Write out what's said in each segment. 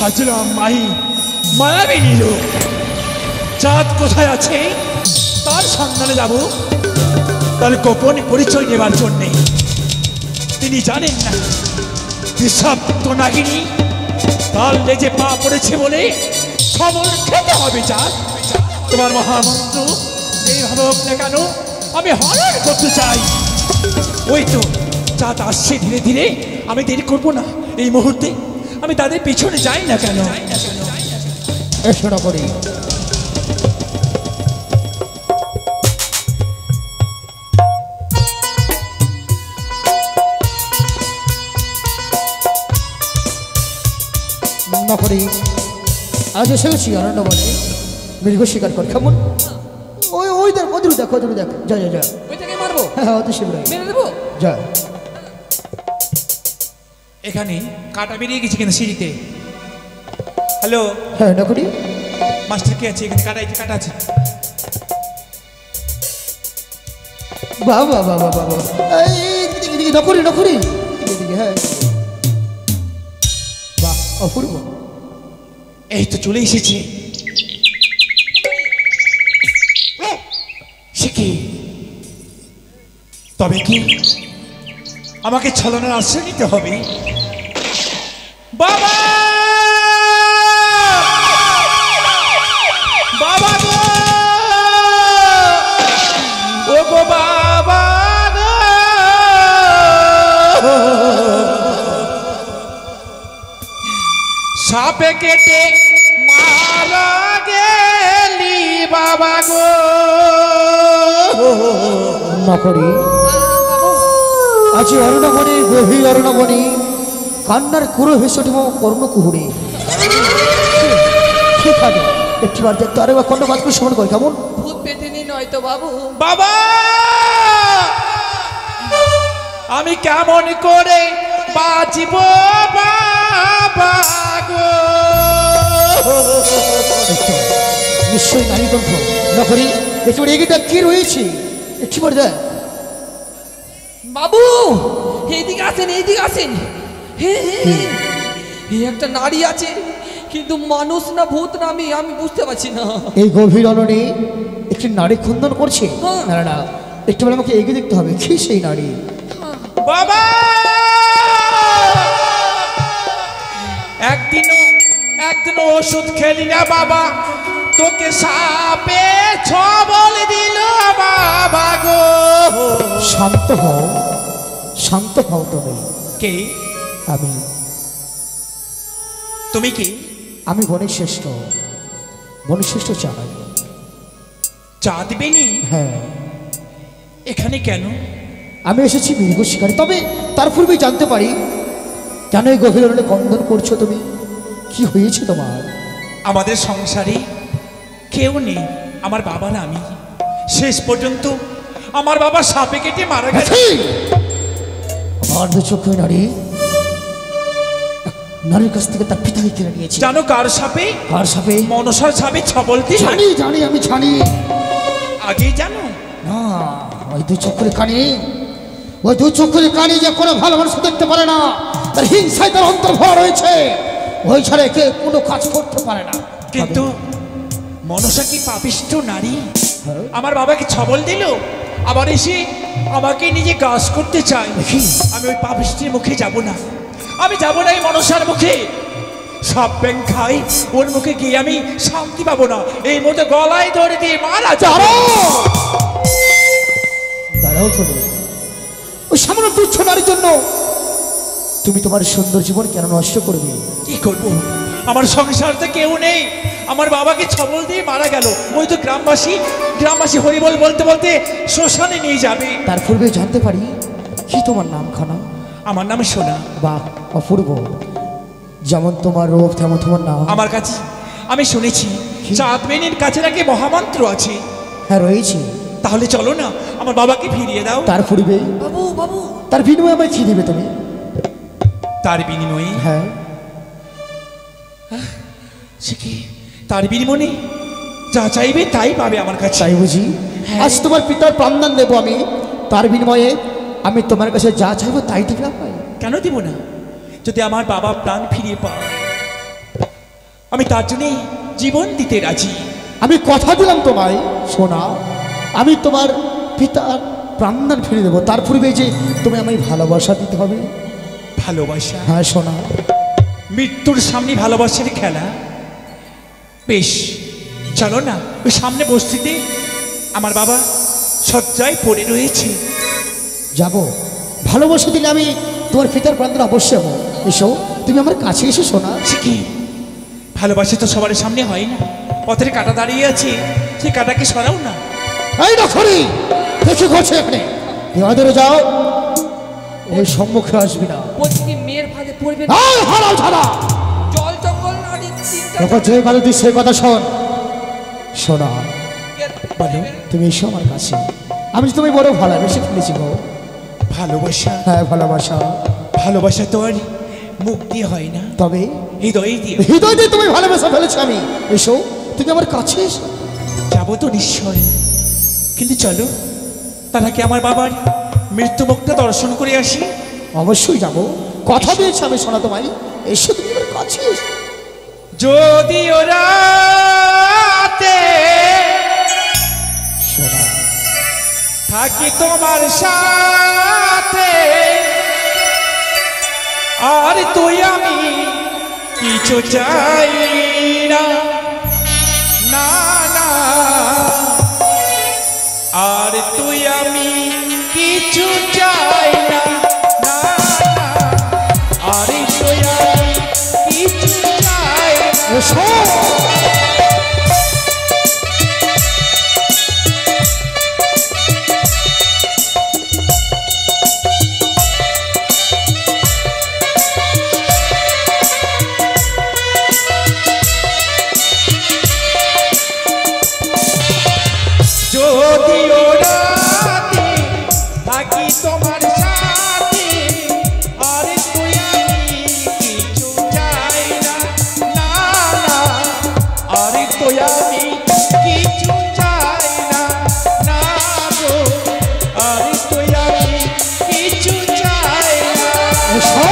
সাজলাম মাহি মায়াবিনী লোক। চাঁদ কোথায় আছে তার সন্ধানে যাব, তার গোপন পরিচয় নেবার জন্যে। তিনি জানেন না বিষাক্ত নাগিনী তার লেজে পা পড়েছে বলে খবর খেতে হবে। চাঁদ, তোমার মহামন্ত্র যেইভাবে হোক না কেন আমি হরণ করতে চাই। ওই তো চাঁদ আসছে ধীরে ধীরে, আমি দেরি করবো না। এই মুহূর্তে আমি তাদের পিছনে যাই না কেন। এসো না করি নকরি আজ এসে গেছি অরণ্যবনে মৃগ শিকার কর। কেমন ওই ওই দেখ ওদের দেখো ওদের দেখ। যা যা যা ওইটাকে মারবো? হ্যাঁ হ্যাঁ ওদের শিবরাই মেরে দেবো। যা। এখানে কাটা বেরিয়ে গেছে কিন্তু সিঁড়িতে। হ্যালো হ্যাঁ নকরি মাস্টার কে আছে এখানে? কাটা আছে। বাহ বাহ বাহ বাহ বাহ এই নকরি নকরি হ্যাঁ বাহ অপূর্ব। এই তো চলে এসেছে। সে কি? তবে কি আমাকে ছলনার আশ্রয় নিতে হবে? বাবা বাবা গো, ও গো বাবা গো, সাপে কেটে মারা গেলি বাবা গো। নকরি আজ অরণ্যবনে গভীর অরণ্যবনে কান্নার কুড়ো ভেসে উঠিব কর্ণকুহুরে। ঠিক আছে একটিবার দেখতে আরে বা কর্ণ বাজকে স্মরণ কর। কেমন ভূত পেতেনি নয় তো বাবু? বাবা আমি কেমন করে বাঁচিব বাবা গো? নিশ্চয়ই নারী কণ্ঠ। নকরি একটিবার এগিয়ে কি রয়েছে একটিবার দেখ। বাবু এইদিকে আসেন, এইদিকে আসেন। এই একটা নারী আছে, কিন্তু মানুষ না ভূত না আমি বুঝতে পারছি না। এই গভীর অরণ্যে একটি নারী খন্দন করছে। হ্যাঁ। না না একটিবার আমাকে এগিয়ে দেখতে হবে কি সেই নারী। বাবা একদিনও ওষুধ খেলি না বাবা, তোকে সাপে ছবল দিল বাবা গো। শান্ত হও শান্ত হও। তুমি কে? আমি তুমি কি? আমি বনিশ্রেষ্ঠ বনিশ্রেষ্ঠ চাই। চাঁদ বেনি হ্যাঁ এখানে কেন? আমি এসেছি মৃগ শিকারে। তবে তার পূর্বেই জানতে পারি কেন এই গভীর অরণ্যে কন্দন করছো তুমি? কি হয়েছে তোমার? আমাদের সংসারে কেউ নেই, আমার বাবা না আমি। শেষ পর্যন্ত আমার বাবা সাপে কেটে মারা গেছে। আমার দু চোখে নারীর কাছ থেকে তার পিতাকে কেড়ে নিয়েছে। জানো কার সাপে? কার সাপে? মনসার সাপে ছবল দিল। জানি জানি আমি জানি। আগেই জানো না ওই দু চোখের কানে যে কোনো ভালো মানুষ দেখতে পারে না, তার হিংসায় তার অন্তর্ভর রয়েছে। ওই ছাড়া কে কোনো কাজ করতে পারে না। কিন্তু মনসা কি পাপিষ্ঠ নারী? আমার বাবাকে ছবল দিল, আবার এসে আমাকে নিজে গাছ করতে চায়। আমি ওই পাপিষ্ঠের মুখে যাব না, আমি যাব না এই মনসার মুখে। সব ব্যাং খাই ওর মুখে গিয়ে আমি শান্তি পাবো না। এই মধ্যে গলায় ধরে দিয়ে মারা যাবো। দাঁড়াও তুমি, ওই সামান্য তুচ্ছ নারীর জন্য তুমি তোমার সুন্দর জীবন কেন নষ্ট করবে? কি করবো? আমার সংসারতে কেউ নেই, আমার বাবাকে ছবল দিয়ে মারা গেল। ওই তো গ্রামবাসী হরিবল বলতে বলতে শ্মশানে নিয়ে যাবে। তার পূর্বে জানতে পারি কি তোমার নাম খানা? আমার নাম সোনা। বাহ অপূর্ব, যেমন তোমার রূপ তেমন তোমার নাম। আমার কাছে আমি শুনেছি চাঁদ বেনির কাছে নাকি মহামন্ত্র আছে। হ্যাঁ রয়েছে। তাহলে চলো না, আমার বাবাকে ফিরিয়ে দাও। তার পূর্বে বাবু বাবু তার বিনিময়ে আমায় কি দেবে তুমি? তার বিনিময়ে? হ্যাঁ সে কি? তার বিনিময়ে যা চাইবে তাই পাবে আমার কাছে। তাই বুঝি? আজ তোমার পিতার প্রাণদান দেবো আমি, তার বিনিময়ে আমি তোমার কাছে যা চাইবো তাই ঠিক না পাই? কেন দিব না? যদি আমার বাবা প্রাণ ফিরিয়ে পায় আমি তার জন্যে জীবন দিতে রাজি। আমি কথা দিলাম তোমায় সোনা, আমি তোমার পিতার প্রাণদান ফিরে দেবো, তার পূর্বে যে তুমি আমায় ভালোবাসা দিতে হবে। ভালোবাসা? হ্যাঁ সোনা। মৃত্যুর সামনে ভালোবাসার খেলা? বেশ, চলো না ওই সামনে বস্তিতে আমার বাবা শয্যায় পড়ে রয়েছে। যাব, ভালোবাসা দিলে আমি তোমার পিতার প্রাণদান অবশ্যই হবো। এসো, তুমি আমার কাছে এসো সোনা। সে কি, ভালোবাসা তো সবার সামনে হয় না। পথের কাটা দাঁড়িয়ে আছে, সেই কাটাকে সরাও না। এই নখরি, দেখি ঘটছে এখানে, ধরে যাও, ওই সম্মুখে আসবি না। বলছি কি মেয়ের ফাঁদে পড়বে না? এই হারাও ছাড়া, জল জঙ্গল না দিন চিন্তা তোকে যে কথা দিস সেই কথা শোন। শোনা, বলো, তুমি এসো আমার কাছে, আমি যে তোমায় বড় ভালোবেসে ফেলেছি গো। ভালোবাসা? হ্যাঁ ভালোবাসা। ভালোবাসা তো আর মুখ দিয়ে হয় না, তবে হৃদয় দিয়ে। হৃদয় দিয়ে তুমি ভালোবাসা ফেলেছো আমি। এসো, তুমি আমার কাছে এসো। যাবো তো নিশ্চয়, কিন্তু চলো তার আগে আমার বাবার মৃত্যু মুখটা দর্শন করে আসি। অবশ্যই যাব, কথা দিয়েছি আমি সোনা তোমায়। এসো, তুমি আমার কাছে এসো। যদি ওরা সোনা, থাকি তোমার সাথে, আর তুই আমি কিছু চাই না, না না, আর তুই আমি কিছু চাই না, না না, আর তুই আমি কিছু চাই না। এসো। যদি ওরাতে থাকি তোমার সাথে, আর তুই আমি কিছু চাই না, না না, আর তুই আমি কিছু চাই না, না গো, আর তুই আমি কিছু চাই না। এসো।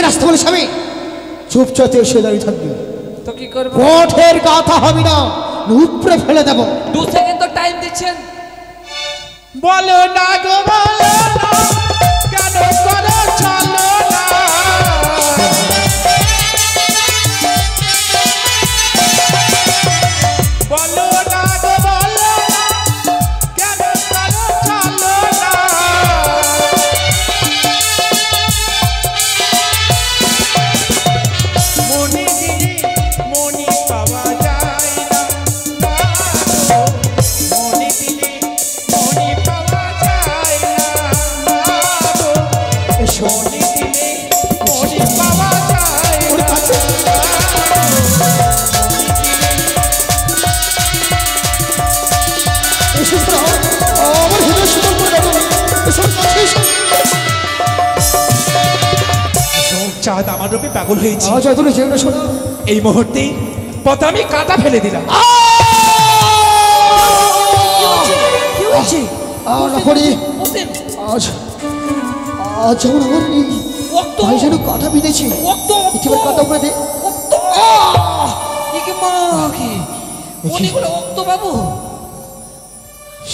আসতে বলে স্বামী, চুপচাপ এসে দাঁড়িয়ে থাকবি। তো কি করবো? কোঠের কথা হবি না, উপরে ফেলে দেব। 2 সেকেন্ড তো টাইম দিচ্ছেন। বলো না গো, বলো না, কেন করো চলো না, বলো না গো, বলো না, কেন করো চলো না, মনে দিলে মনে পাওয়া যায় না, না গো, মনে দিলে মনে পাওয়া যায় না, না গো, এসো। মনে দিলে মনে পাওয়া যায় ওর না, কাছে। এসো শোনো, আমার হৃদয় শীতল করে দেবো। এসো কাছে এসো। চাঁদ আমার রূপে পাগল হয়েছে। আজ এত যেও না শোনো। এই মুহূর্তে পথে আমি কাটা ফেলে দিলাম। কি হয়েছে? নখরি, বসেন। আজ আজ যেমন আমার এই রক্ত, ভাই যেন কাটা বিঁধেছে। রক্ত, একেবারে কাটা উপরে দে। রক্ত। একে মা কি? অনেকগুলো রক্ত বাবু।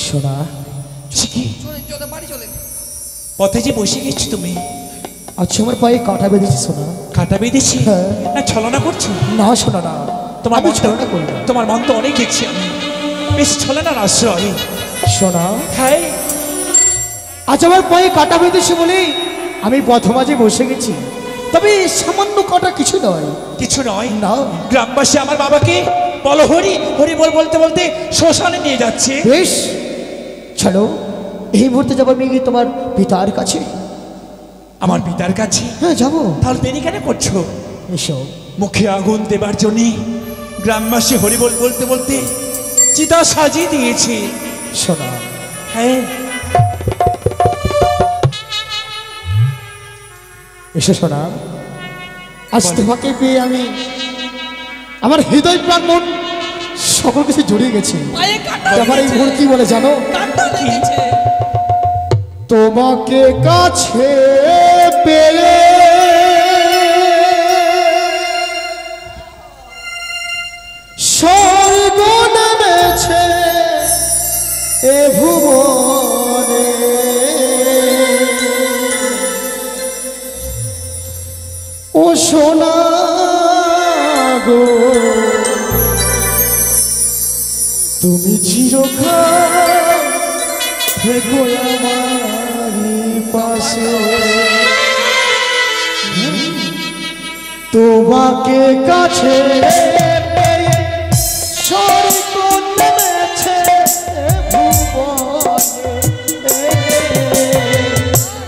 শোনা, চলেন, চলে বাড়ি চলেন। পথে যে বসে গেছি তুমি, আজ আমার পায়ে কাটা বেঁধেছে সোনা। কাটা বেঁধেছি হ্যাঁ। না ছলনা করছো? না শোনা না, তোমার আমি মন তো- ছলনা করি না। তোমার মন তো অনেক দেখছি আমি, বেশ ছলনার আশ্রয়। শোনা, হ্যাঁ, আজ আমার পায়ে কাটা বেঁধেছে বলে আমি পথমাঝে বসে গেছি, তবে সামান্য কাটা কিছু নয়। কিছু নয় না। গ্রামবাসী আমার বাবাকে বলো হরি হরি বল বলতে বলতে শ্মশানে নিয়ে যাচ্ছে। বেশ, চলো এই মুহূর্তে যাবো আমি তোমার পিতার কাছে। আমার পিতার কাছে? হ্যাঁ যাবো। তাহলে দেরি কেন করছো? এসো। মুখে আগুন দেবার জন্যে গ্রামবাসী হরি বল বলতে বলতে চিতা সাজিয়ে দিয়েছি। শোনা, হ্যাঁ, এসে শোনা, আজ তোমাকে পেয়ে আমি আমার হৃদয় প্রাণ মন সকল কিছু জড়িয়ে গেছি। পায়ে কাঁটা আমার এই লেগেছে। মন কি বলে জানো? কাঁটা লেগেছে। তোমাকে কাছে পেয়ে স্বর্গ নেমেছে এ ভুবনে, ও সোনা গো তুমি চিরকাল থেকো আমারই পাশে। তোমাকে কাছে পেয়ে স্বর্গ নেমেছে ভুবনে,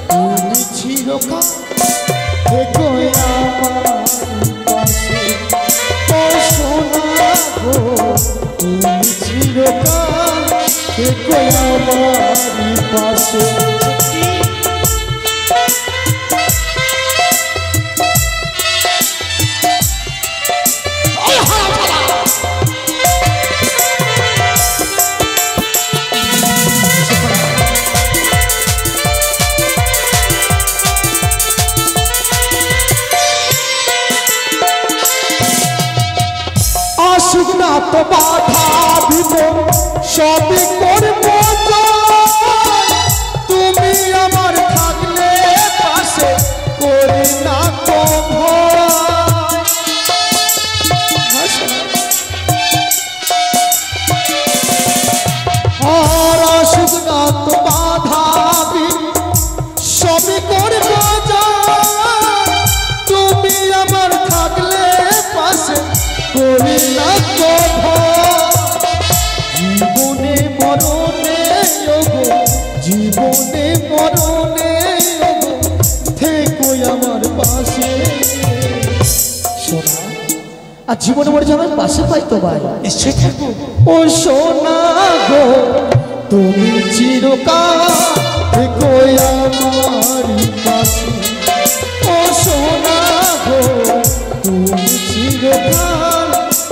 তুমি চিরকাল থেকো আমারই পাশে। ও সোনা গো তুমি চিরকাল থেকো আমারই পাশে। আসুক না তো বাধা দিব সবই করব জয়, তুমি আমার থাকলে পাশে করি না তো ভয়। আর আসুক না তো বাধা সবই করব জয়, তুমি আমার থাকলে পাশে করি না তো ভয়। জীবনে মরণে ওগো, জীবনে মরণে ওগো থেকো আমার পাশে। সোনা, আর জীবনে মরে আমার পাশে পাই তো ভাই, নিশ্চয়ই থাকবো। ও সোনা গো তুমি চিরকাল থেকো আমারই পাশে। ও সোনা গো তুমি চিরকাল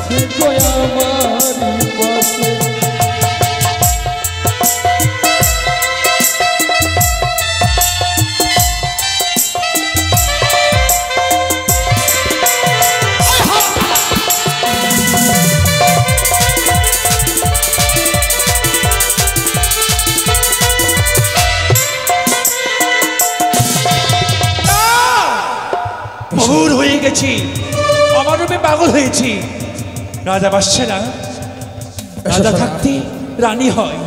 থেকো আমারই পাশে। বহুর হয়ে গেছি, আমার রূপে পাগল হয়েছি। রাজা বাসছে না, রাজা থাকতে রানী হয়,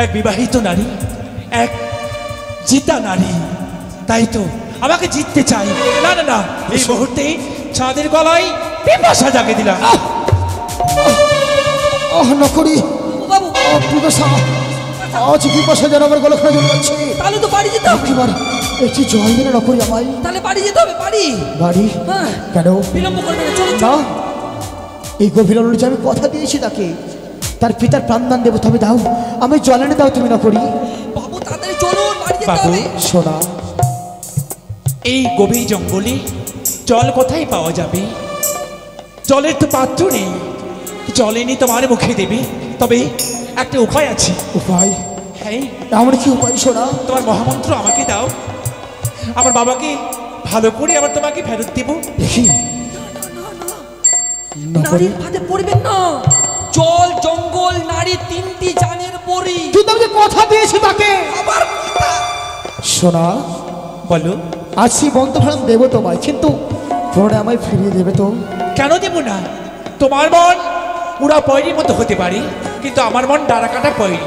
এক বিবাহিত নারী, এক জিতা নারী। তাই তো আমাকে জিততে চাই। না না না, এই মুহূর্তে চাঁদের গলায় পিপাসা জাগে দিলাম। নকরি বাবু পিপাসা, আজ পিপাসা যেন আমার গলাখানে জল যাচ্ছে। তাহলে তো বাড়ি যেতে হবে। এবার একটি জল দিলে নকরি আমায়। তাহলে বাড়ি যেতে হবে। বাড়ি বাড়ি হ্যাঁ, কেন? বিলম্ব করবে না, চলুন না, চলুন। এই গভীর অনুযায়ী আমি কথা দিয়েছি তাকে, তার পিতার প্রাণদান দেবো। তবে দাও, আমি জল এনে দাও তুমি না করি। বাবু তাড়াতাড়ি চলুন, বাড়ি যেতে বাবু, হবে। সোনা, এই গভীর জঙ্গলে জল কোথায় পাওয়া যাবে? জলের তো পাত্র নেই, জল এনে তোমার মুখে দেবে। তবে একটা উপায় আছে। উপায়? হ্যাঁ, এমন কি উপায় সোনা? তোমার মহামন্ত্র আমাকে দাও, আমার বাবাকে ভালো করে আবার তোমাকে ফেরত দেব। দেখি নারীর ফাঁদে পড়বেন না। জল জঙ্গল নারী তিনটি জানের পরি। কিন্তু আমি যে কথা দিয়েছি তাকে। আবার কথা। সোনা, বলো। আজ সেই বন্ধভাড়াম দেবো তোমায়, কিন্তু পরে আমায় ফিরিয়ে দেবে তো? কেন দেব না? তোমার মন পুরা পয়রির মতো হতে পারে, কিন্তু আমার মন ডারা কাটা পয়রি।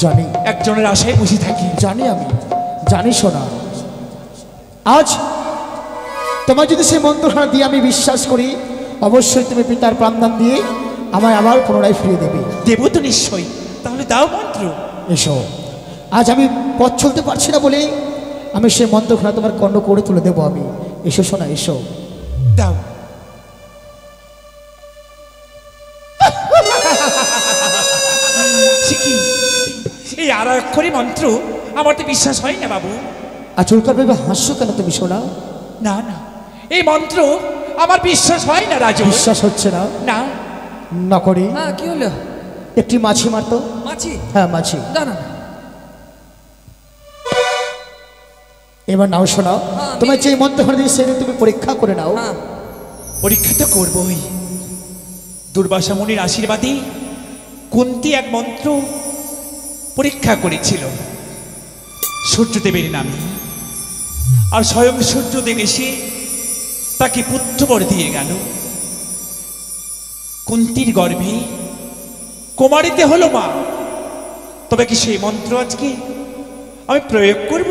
জানি, একজনের আশায় বসে থাকি। জানি, আমি জানি সোনা। আজ তোমার যদি সেই মন্ত্রখানা দিয়ে আমি বিশ্বাস করি, অবশ্যই তুমি পিতার প্রাণদান দিয়ে আমায় আবার পুনরায় ফিরিয়ে দেবে। দেব তো নিশ্চয়ই। তাহলে দাও মন্ত্র। এসো, আজ আমি পথ চলতে পারছি না বলে আমি সেই মন্ত্রখানা তোমার কর্ণ করে তুলে দেবো আমি। এসো সোনা, এসো। দাও। এই আর অক্ষরী মন্ত্র আমার তো বিশ্বাস হয় না বাবু। আচমকা ভেবে হাসছো কেন তুমি সোনা? না না, এই মন্ত্র আমার বিশ্বাস হয় না রাজু। বিশ্বাস হচ্ছে না? না না করি। হ্যাঁ কি হলো? একটি মাছি মারতো। মাছি? হ্যাঁ মাছি। না না এবার নাও শোনা, হ্যাঁ, তোমার যে মন্ত্রখানা দিয়ে সেদিন তুমি পরীক্ষা করে নাও। হ্যাঁ পরীক্ষা তো করবই। দুর্বাসা মুনির আশীর্বাদে কুন্তী এক মন্ত্র পরীক্ষা করেছিল সূর্যদেবের নামে, আর স্বয়ং সূর্যদেব এসে তাকে পুত্রবর দিয়ে গেল। কুন্তীর গর্ভে কুমারীতে হলো মা। তবে কি সেই মন্ত্র আজকে আমি প্রয়োগ করব?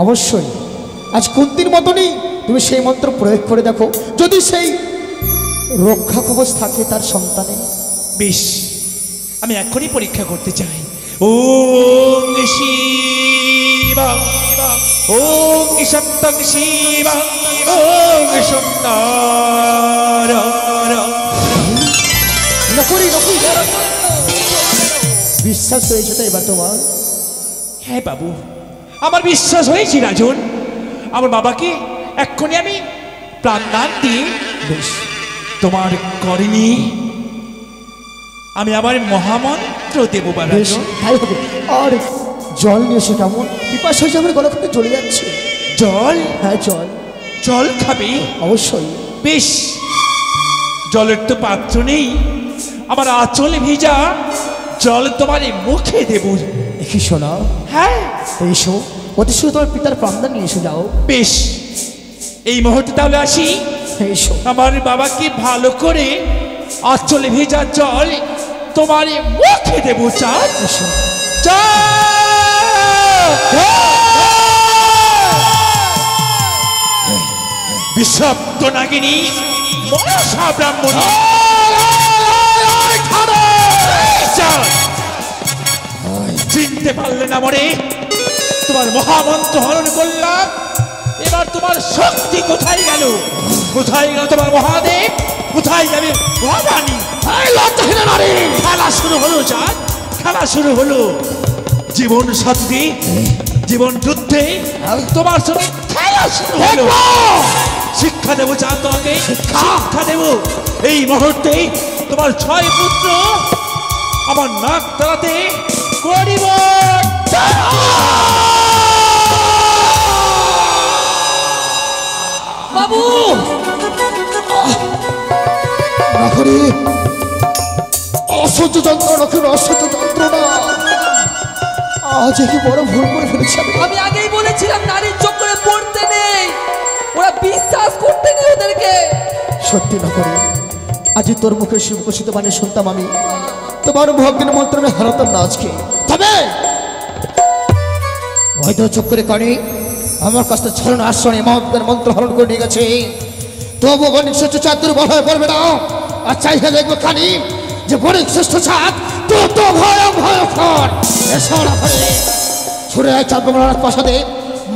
অবশ্যই আজ কুন্তির মতনই তুমি সেই মন্ত্র প্রয়োগ করে দেখো, যদি সেই রক্ষা কবচ থাকে তার সন্তানে। বেশ, আমি এখনই পরীক্ষা করতে চাই। ওম শিবং ওম সত্যং শিবং ওম সুন্দর। নকরি নকরি, বিশ্বাস হয়েছে তো এবার তোমার? হ্যাঁ বাবু, আমার বিশ্বাস হয়েছে রাজন। আমার বাবাকে এক্ষুনি আমি প্রাণদান দিয়ে বেশ, তোমার করিনি আমি আবার মহামন্ত্র দেবো বেশ রাজন। তাই হবে। আর জল নিয়ে এসে কেমন পিপাসা হয়েছে, আমার গলা থেকে চলে যাচ্ছে। জল? হ্যাঁ জল। জল খাবে? অবশ্যই। বেশ, জলের তো পাত্র নেই, আমার আঁচল ভিজা জল তোমার মুখে দেব। দেখি শোনা, হ্যাঁ এসো অতি শীঘ্র তোমার পিতার প্রাণদান নিয়ে এসে যাও। বেশ, এই মুহূর্তে তাহলে আসি। এসো। আমার বাবাকে ভালো করে আঁচল ভেজা জল তোমার মুখে দেব। চাঁদ এসো। বিশ্বপ্ত নাগিনী মনসা ব্রাহ্মণী, চিনতে পারলে না মরে? তোমার মহামন্ত্র হরণ করলাম, এবার তোমার শক্তি কোথায় গেল? কোথায় গেল তোমার মহাদেব? কোথায় যাবে ভবানী? খেলা শুরু হলো চাঁদ, খেলা শুরু হলো। জীবন সাথী, জীবন যুদ্ধে তোমার সঙ্গে খেলা শুরু হলো। শিক্ষা দেবো চাঁদ তোমাকে, শিক্ষা দেবো। এই মুহূর্তে তোমার 6 পুত্র আমার নাক তালাতে করিব। বাবু নকরি, অসহ্য যন্ত্রণা, নকরি অসহ্য যন্ত্রণা। আজ কি বড় ভুল করে ফেলেছি আমি। আমি আগেই বলেছিলাম নারীর চক্করে পড়তে নেই, ওরা বিশ্বাস করতে নেই ওদেরকে। সত্যি নকরি, আজ তোর মুখে শিবকোষিত বাণী শুনতাম আমি, তোমার ভগ্নের মন্ত্র আমি হারাতাম না আজকে। তবে হয়তো চক্করে কানে আমার কাছ থেকে ছলনা আশ্রয় মহাত্মের মন্ত্র হরণ করে নিয়ে গেছে। তবু বণিক শ্রেষ্ঠ চাঁদ দুর্বল হয়ে পড়বে না। আর চাইলে দেখবো খানি যে বণিক শ্রেষ্ঠ চাঁদ তত ভয়ঙ্কর। এসো না করে ছুড়ে আয় চাঁদ বাংলার প্রাসাদে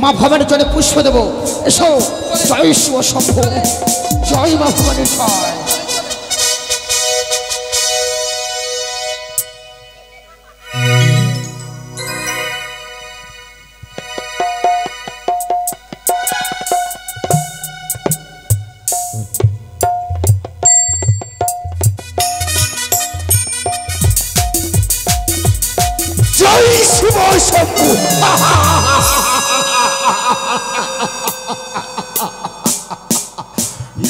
মা ভবানীর জন্য পুষ্প দেবো। এসো। জয় শিব শম্ভু, জয় মা ভবানীর জয়। জয় শিব শম্ভু।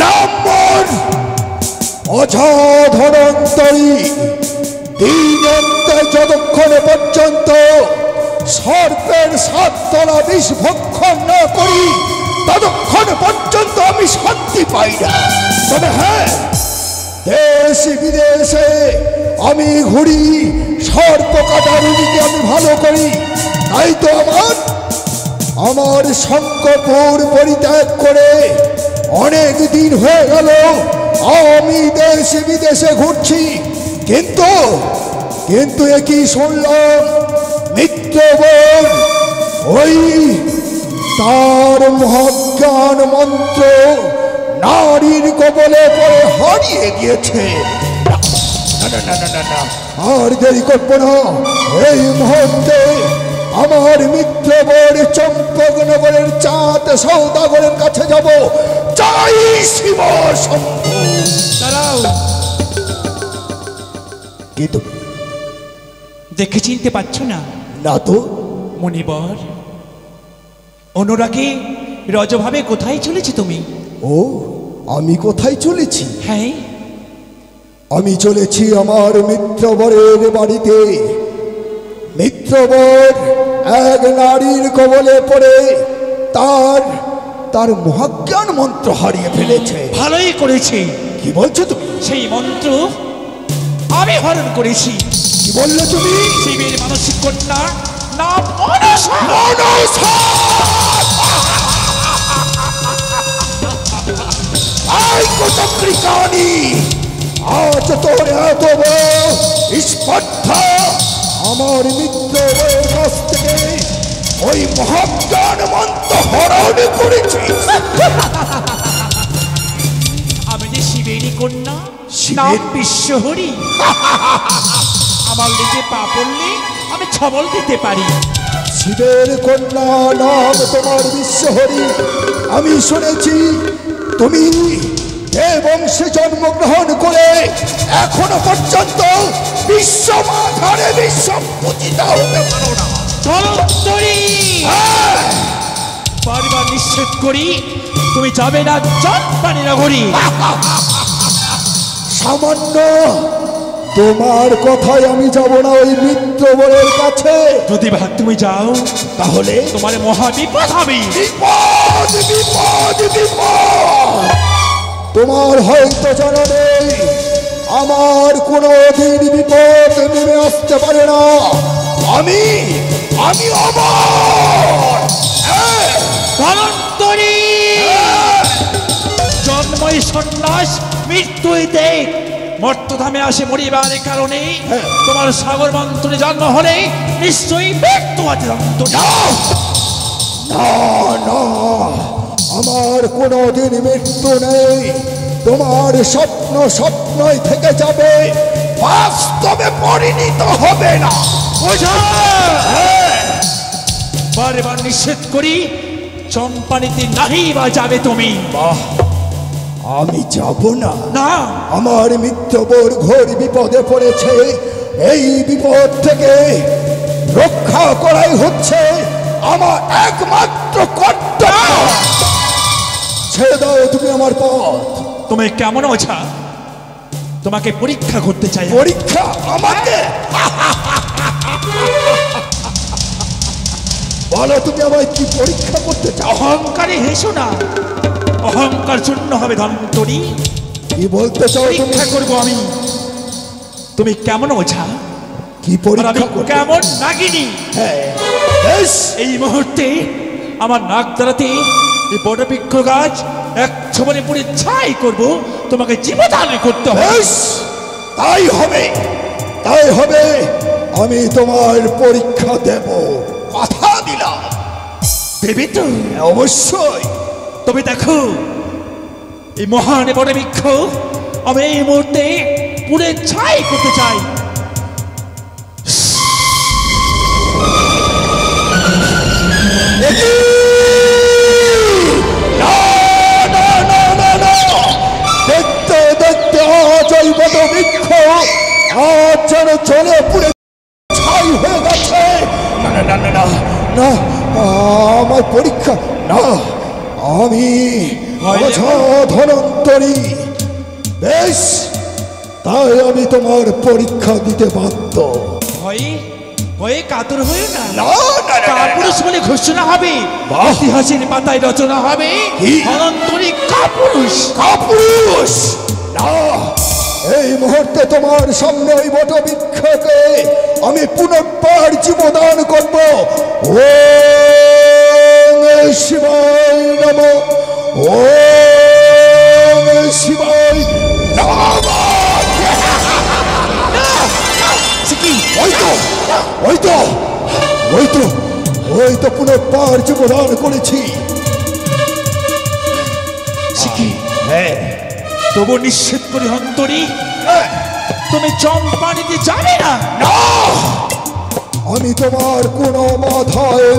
নম্বর অজাধনন্তরী দিনন্তে যতক্ষণ পর্যন্ত সর্পের 7 তলা বিষ ভক্ষণ না করি ততক্ষণ পর্যন্ত আমি শান্তি পাই না। তবে হ্যাঁ, দেশ বিদেশে আমি ঘুরি, সর্প কাটা রুগীকে আমি ভালো করি। তাই তো আমার শঙ্করপুর পরিত্যাগ করে অনেক দিন হয়ে গেল আমি দেশে বিদেশে ঘুরছি। কিন্তু একই শুনলাম মিত্রবর ওই তার মহাজ্ঞান মন্ত্র নারীর কবলে পড়ে হারিয়ে গিয়েছে। না না না না না, আর দেরি করবো না। এই মুহূর্তে আমার মিত্রবর চম্পকনগরের চাঁদ সৌদাগরের কাছে যাব। জয় শিব শম্ভু। দাঁড়াও, কি তো দেখে চিনতে পারছো না? না তো। মণিবর, অনুরাগে রজভাবে কোথায় চলেছি তুমি? ও, আমি কোথায় চলেছি? হ্যাঁ, আমি চলেছি আমার মিত্রবরের বাড়িতে। মিত্রবর এক নারীর কবলে পড়ে তার মহাজ্ঞান মন্ত্র হারিয়ে ফেলেছে। ভালোই করেছি। কি বলছো তুমি? সেই মন্ত্র আমি হরণ করেছি। কি বললে তুমি? শিবের মানসিক কন্যা নাম অনসা। আই কোচক্রিকানি, আজ তোর এত বড় স্পর্ধা আমার মিত্রবরের কাছ থেকে ওই মহাজ্ঞান মন্ত্র হরণ করেছিস। আমি যে শিবেরই কন্যা, শিবের? নাম বিশ্বহরি। আমার লেগে পা পড়লে আমি ছবল দিতে পারি। শিবের কন্যা নাম তোমার বিশ্বহরি। আমি শুনেছি তুমি এ বংশে জন্মগ্রহণ করে এখনো পর্যন্ত বিশ্ব মাথারে বিশ্ব পূজিতা হতে পারো না। ধনন্তরী, বারবার নিষেধ করি তুমি যাবে না চম্পানি নগরী। সামান্য তোমার কথায় আমি যাব না ওই মিত্রবরের কাছে। যদি বা তুমি যাও তাহলে তোমার মহা বিপদ হবে। বিপদ বিপদ বিপদ। তোমার হয়তো জানা নেই আমার কোনো দিন বিপদ নেমে আসতে পারে না। আমি অমর। ধনন্তরী, জন্মই সন্ন্যাস, মৃত্যুই দেখ। মর্তধামে আসে মরিবার কারণে তোমার সাগর মন্ত্রে জন্ম হলে নিশ্চয়ই মৃত্যু আছে। ধনন্তরী, না না, আমার কোনো দিন মৃত্যু নেই। তোমার স্বপ্ন স্বপ্নই থেকে যাবে, বাস্তবে পরিণত হবে না। বোঝা, বারবার নিষেধ করি চম্পানিতে নাহি বা যাবে তুমি। আমি যাব না। না, আমার মিত্রবর ঘোর বিপদে পড়েছে। এই বিপদ থেকে রক্ষা করাই হচ্ছে আমার একমাত্র কর্তব্য। ছেড়ে দাও তুমি আমার পথ। তুমি কেমন ওঝা? তোমাকে পরীক্ষা করতে চাই। পরীক্ষা আমাকে? বলো তুমি আমায় কি পরীক্ষা করতে চাও? অহংকারে হেসো না, অহংকার শূন্য হবে। ধনন্তরী, কি বলতে চাও তুমি? পরীক্ষা করবো আমি তুমি কেমন ওঝা, কি আর আমি পরীক্ষা করতে? কেমন নাগিনী। হ্যাঁ, বেশ। এই মুহূর্তে আমার নাক দ্বারাতে এই বড় বৃক্ষ গাছ এক ছবলে পুড়ে ছাই করবো, তোমাকে জীবদান করতে হবে। বেশ, তাই হবে, তাই হবে। আমি তোমার পরীক্ষা দেব, কথা দিলাম। দেবে তো? অবশ্যই। তবে দেখো, এই মহান বড় বৃক্ষ আমি এই মুহূর্তে পুড়ে ছাই করতে চাই। না, না, না, না, না। দেখতে দেখতে আজ ওই বট বৃক্ষ আজ যেন চলে পুড়ে ছাই হয়ে গেছে। না না না না না না, আমার পরীক্ষা না। আমি অযথা ধনন্তরী। বেশ, তাই আমি তোমার পরীক্ষা দিতে বাধ্য। ভয়ে ভয়ে কাতর হয়ে না। না না না, না, না। কাপুরুষ বলে ঘোষণা হবে, বাহ। ইতিহাসের পাতায় রচনা হবে কি? ধনন্তরী কাপুরুষ। কাপুরুষ না। এই মুহূর্তে তোমার সামনে ওই বট বৃক্ষকে আমি পুনর্বার জীবদান করব। ওম শিবায় নমঃ, ওম শিবায় নমঃ। ওই তো ওই তো ওই তো ওই তো পুনর্বার জীবদান করেছি। শিখি হ্যাঁ, তবু নিষেধ করি অন্তরী, তুমি চম্পানিতে যাবে না? না, আমি তোমার কোনো মাথায়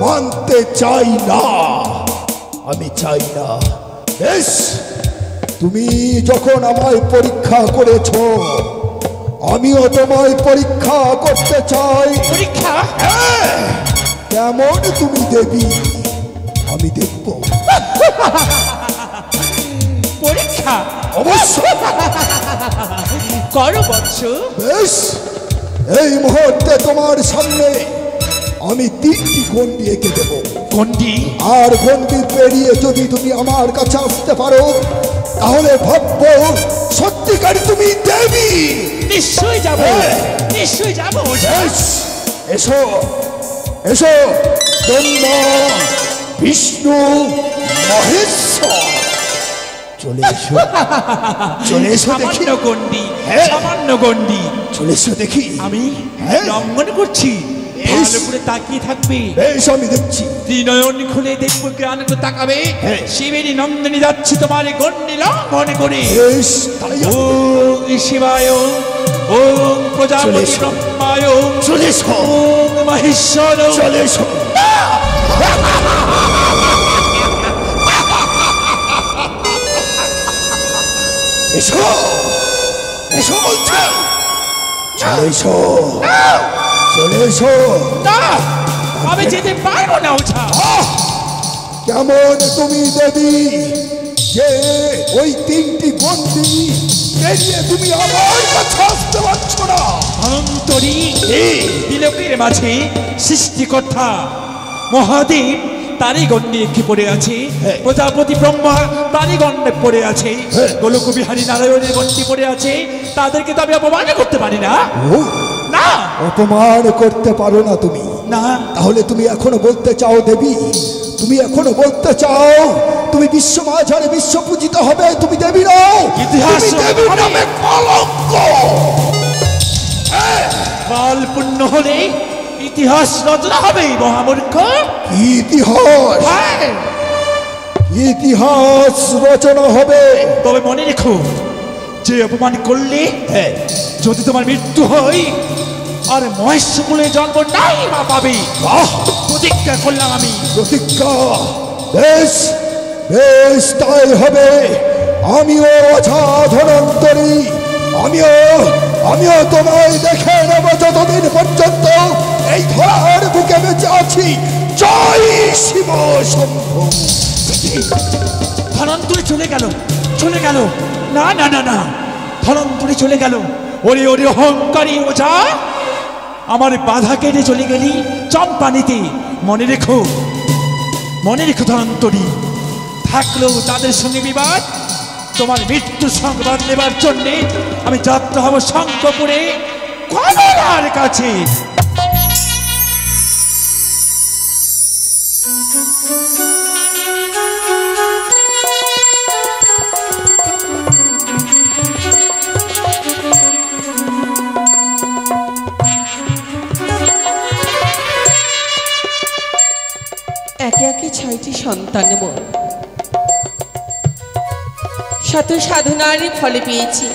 মানতে চাই না, আমি চাই না। বেশ, তুমি যখন আমায় পরীক্ষা করেছ, আমিও তোমায় পরীক্ষা করতে চাই। পরীক্ষা? হ্যাঁ, কেমন তুমি দেবী আমি দেখব। পরীক্ষা অবশ্যই করো বৎস। বেশ, এই মুহূর্তে তোমার সামনে আমি 3টি গন্ডি এঁকে দেব। গন্ডি? আর গন্ডি পেরিয়ে যদি তুমি আমার কাছে আসতে পারো, তাহলে ভাববো সত্যিকারই তুমি দেবী। নিশ্চয়ই যাব, নিশ্চয়ই যাব। বেশ, এসো এসো, ব্রহ্মা বিষ্ণু মহেশ্বর, চলে এসো, চলে এসো দেখি। সামান্য গন্ডি, হ্যাঁ। সামান্য গন্ডি। চলে এসো দেখি। আমি হ্যাঁ। লঙ্ঘন করছি, ভালো করে তাকিয়ে থাকবে। বেশ, আমি দেখছি। ত্রিনয়ন খুলে দেখবো, জ্ঞান করে তাকাবে। হ্যাঁ। শিবেরই নন্দনী যাচ্ছে তোমার গন্ডি লঙ্ঘন করে। বেশ, তাই ওম শিবায়, ওম প্রজাপতি চলে এসো। ব্রহ্মায়, চলে এসো, ওম মহেশ্বর। চলে এসো। এসো এসো বলছি, চলে এসো, চলে এসো। না, আমি যেতে পারবো না ওঝা। কেমন তুমি দেবী যে ওই 3টি গন্ডি পেরিয়ে তুমি আমার কাছে আসতে পারছো না? অনন্তরী তিলকের মাঝে সৃষ্টিকর্তা মহাদেব তারই গণ্ডে একটি পড়ে আছে, হ্যাঁ। প্রজাপতি ব্রহ্মা তারই গণ্ডে পড়ে আছে, হ্যাঁ। গোলক বিহারী নারায়ণের গণ্ডি পড়ে আছে। তাদেরকে তো আমি অপমান করতে পারি না। ও, না অপমান করতে পারো না তুমি? না, তাহলে তুমি এখনো বলতে চাও দেবী, তুমি এখনো বলতে চাও তুমি বিশ্ব মাঝারে বিশ্ব পূজিত হবে, তুমি দেবী নও, ইতিহাস তুমি দেবীর নামে কলঙ্ক। কাল পূর্ণ হলে ইতিহাস রচনা হবে মহামূর্খ। কি ইতিহাস? হ্যাঁ, ইতিহাস রচনা হবে। তবে মনে রেখো, যে অপমান করলে যদি তোমার মৃত্যু হয়, আর মহেশ্বরে জন্ম নাই মা পাবে। প্রতিজ্ঞা করলাম আমি। প্রতিজ্ঞা? বেশ বেশ, তাই হবে। আমিও অঝা ধনন্তরী, আমিও তোমায় দেখে নেব যতদিন পর্যন্ত এই ধরার বুকে বেঁচে আছি। জয় শিব শম্ভু। ধনন্তরী চলে গেল, চলে গেল। না না না না, ধনন্তরী চলে গেল। ওরে ওরে অহংকারী ওঝা, আমার বাধা কেটে চলে গেলি চম্পানিতে। মনে রেখো, মনে রেখো ধনন্তরী, থাকলেও তাদের সঙ্গে বিবাদ, তোমার মৃত্যু সংবাদ নেবার জন্যে আমি যাত্রা হব শঙ্করপুরে কমলার কাছে। একে একে 6টি সন্তান মোর, শত সাধনার ফলে পেয়েছি।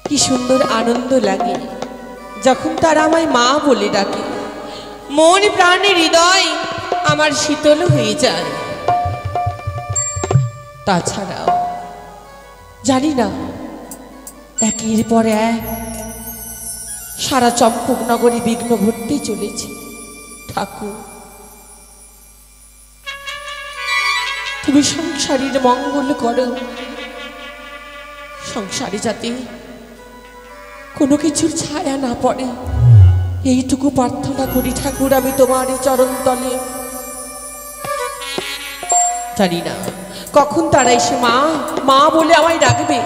কি সুন্দর আনন্দ লাগে যখন তারা আমায় মা বলে ডাকে। মন প্রাণে হৃদয় আমার শীতল হয়ে যায়। তাছাড়াও জানি না, একের পর এক সারা চম্পকনগরে বিঘ্ন ঘটতে চলেছে। ঠাকুর, তুমি সংসারের মঙ্গল করো, সংসারে যাতে কোনো কিছুর ছায়া না পড়ে, এইটুকু প্রার্থনা করি ঠাকুর আমি তোমার চরণ তলে। জানি না কখন তারা এসে মা মা বলে আমায় ডাকবে,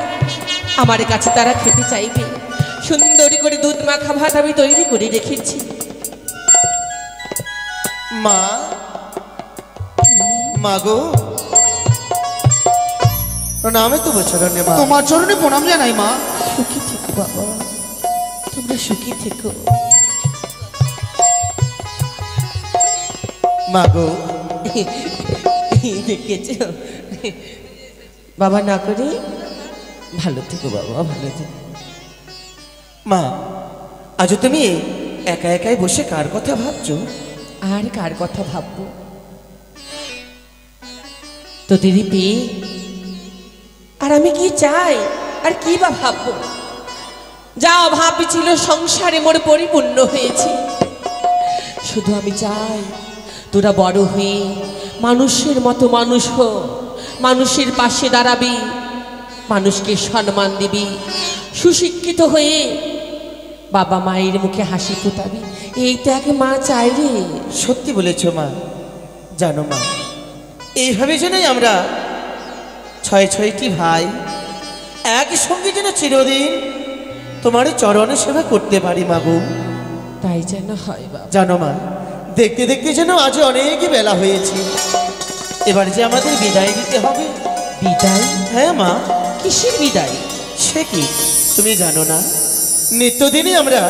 আমার কাছে তারা খেতে চাইবে। সুন্দরী করে দুধ মাখা ভাত আমি তৈরি করে রেখেছি। মা, মাগো, প্রণামে তো চরণে মা। তোমার চরণে প্রণাম জানাই মা। সুখী থেকো বাবা, তোমরা সুখী থেকো। মাগো, দেখেছ বাবা, না করে ভালো থেকো বাবা, ভালো থেকো। মা, আজও তুমি একা একাই বসে কার কথা ভাবছো? আর কার কথা ভাববো, তোদেরই পেয়ে আর আমি কি চাই, আর কি বা ভাববো? যা অভাব ছিল সংসারে মোর পরিপূর্ণ হয়েছে। শুধু আমি চাই তোরা বড় হয়ে মানুষের মতো মানুষ হো, মানুষের পাশে দাঁড়াবি, মানুষকে সম্মান দিবি, সুশিক্ষিত হয়ে বাবা মায়ের মুখে হাসি ফোটাবি। এই তো এক মা চাই রে। সত্যি বলেছ মা। জানো মা, এইভাবে যেনই আমরা 6টি ভাই একসঙ্গে যেন চিরদিন তোমার চরণে সেবা করতে পারি মা গো। তাই যেন হয় বাবা। জানো মা, দেখতে দেখতে যেন আজ অনেক বেলা হয়েছে, এবার যে আমাদের বিদায় দিতে হবে। বিদায়? হ্যাঁ মা। কিসের বিদায়? সে কি তুমি জানো না? নিত্যদিনই আমরা